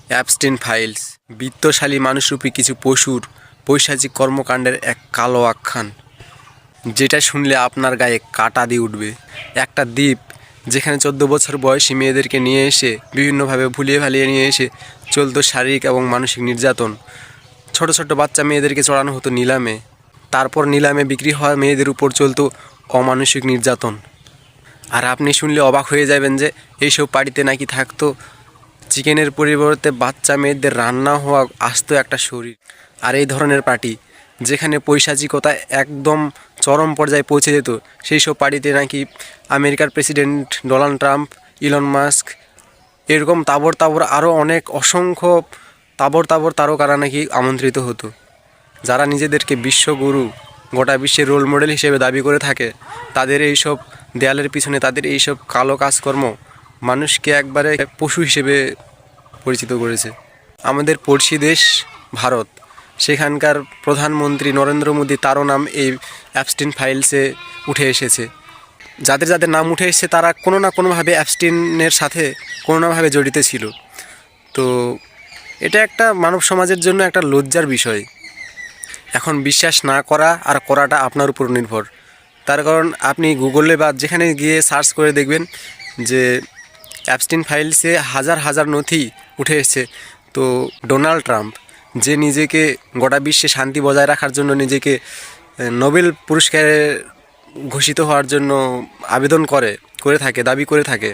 Epstein files বিত্তশালী মানুষরূপী কিছু পশুর পৈশাচিক কর্মকাণ্ডের এক কালো আখ্যান, যেটা শুনলে আপনার গায়ে কাঁটা দিয়ে উঠবে। একটা দ্বীপ যেখানে 14 বছর বয়সী মেয়েদেরকে নিয়ে এসে বিভিন্নভাবে ভুলিয়ে ভালিয়ে নিয়ে এসে চলতো শারীরিক এবং মানসিক নির্যাতন। ছোট ছোট বাচ্চা মেয়েদেরকে চড়ানো হতো নিলামে, তারপর নিলামে বিক্রি হওয়া মেয়েদের উপর চলতো অমানসিক নির্যাতন। আর আপনি শুনলে অবাক হয়ে যাবেন যে এইসব পার্টিতে নাকি থাকতো চিকেনের পরিবর্তে বাচ্চা মেয়েদের রান্না হওয়া আস্ত একটা শরীর। আর এই ধরনের পার্টি যেখানে পৈশাচিকতা একদম চরম পর্যায়ে পৌঁছে যেত, সেই সব পার্টিতে নাকি আমেরিকার president Donald Trump, Elon Musk, এরকম তাবর তাবর আরও অনেক অসংখ্য তাবর তাবর তারকারা নাকি আমন্ত্রিত হতো, যারা নিজেদেরকে বিশ্বগুরু, গোটা বিশ্বের রোল মডেল হিসেবে দাবি করে থাকে। তাদের এইসব দেয়ালের পিছনে তাদের এইসব কালো কাজকর্ম মানুষকে একবারে পশু হিসেবে পরিচিত করেছে। আমাদের পড়শি দেশ ভারত, সেখানকার প্রধানমন্ত্রী নরেন্দ্র মোদী, তারও নাম এই অ্যাপস্টিন ফাইলসে উঠে এসেছে। যাদের যাদের নাম উঠে এসেছে তারা কোনো না কোনোভাবে অ্যাপস্টিনের সাথে কোনো নাভাবে জড়িত ছিল। তো এটা একটা মানব সমাজের জন্য একটা লজ্জার বিষয়। এখন বিশ্বাস না করা আর করাটা আপনার উপর নির্ভর। তার কারণ আপনি গুগলে বা যেখানে গিয়ে সার্চ করে দেখবেন যে অ্যাপস্টিন ফাইলসে হাজার হাজার নথি উঠে এসেছে। তো ডোনাল্ড ট্রাম্প, যে নিজেকে গোটা বিশ্বে শান্তি বজায় রাখার জন্য নিজেকে নোবেল পুরস্কারে ঘোষিত হওয়ার জন্য আবেদন করে থাকে, দাবি করে থাকে,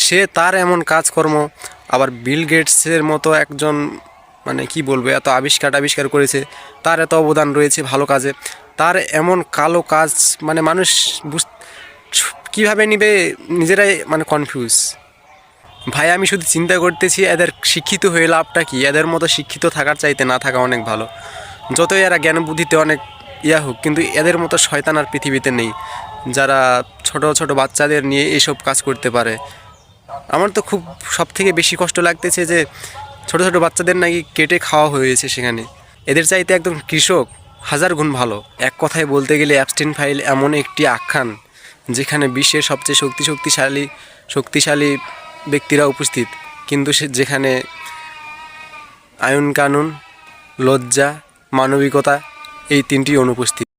সে তার এমন কাজকর্ম, আবার বিল গেটসের মতো একজন, মানে কি বলবো, এত আবিষ্কার করেছে, তার এত অবদান রয়েছে ভালো কাজে, তার এমন কালো কাজ, মানে মানুষ কীভাবে নিবে নিজেরাই মানে কনফিউজ। ভাই আমি শুধু চিন্তা করতেছি এদের শিক্ষিত হয়ে লাভটা কি? এদের মতো শিক্ষিত থাকার চাইতে না থাকা অনেক ভালো। যতই এরা জ্ঞান বুদ্ধিতে অনেক হোক, কিন্তু এদের মতো শয়তান আর পৃথিবীতে নেই, যারা ছোট ছোট বাচ্চাদের নিয়ে এইসব কাজ করতে পারে। আমার তো খুব সবথেকে বেশি কষ্ট লাগতেছে যে ছোট ছোট বাচ্চাদের নাকি কেটে খাওয়া হয়েছে সেখানে। এদের চাইতে একদম কৃষক হাজার গুণ ভালো। এক কথায় বলতে গেলে অ্যাপস্টিন ফাইল এমন একটি আখ্যান যেখানে বিশ্বের সবচেয়ে শক্তিশালী ব্যক্তিরা উপস্থিত, কিন্তু যেখানে আইন কানুন, লজ্জা, মানবিকতা এই তিনটি অনুপস্থিত।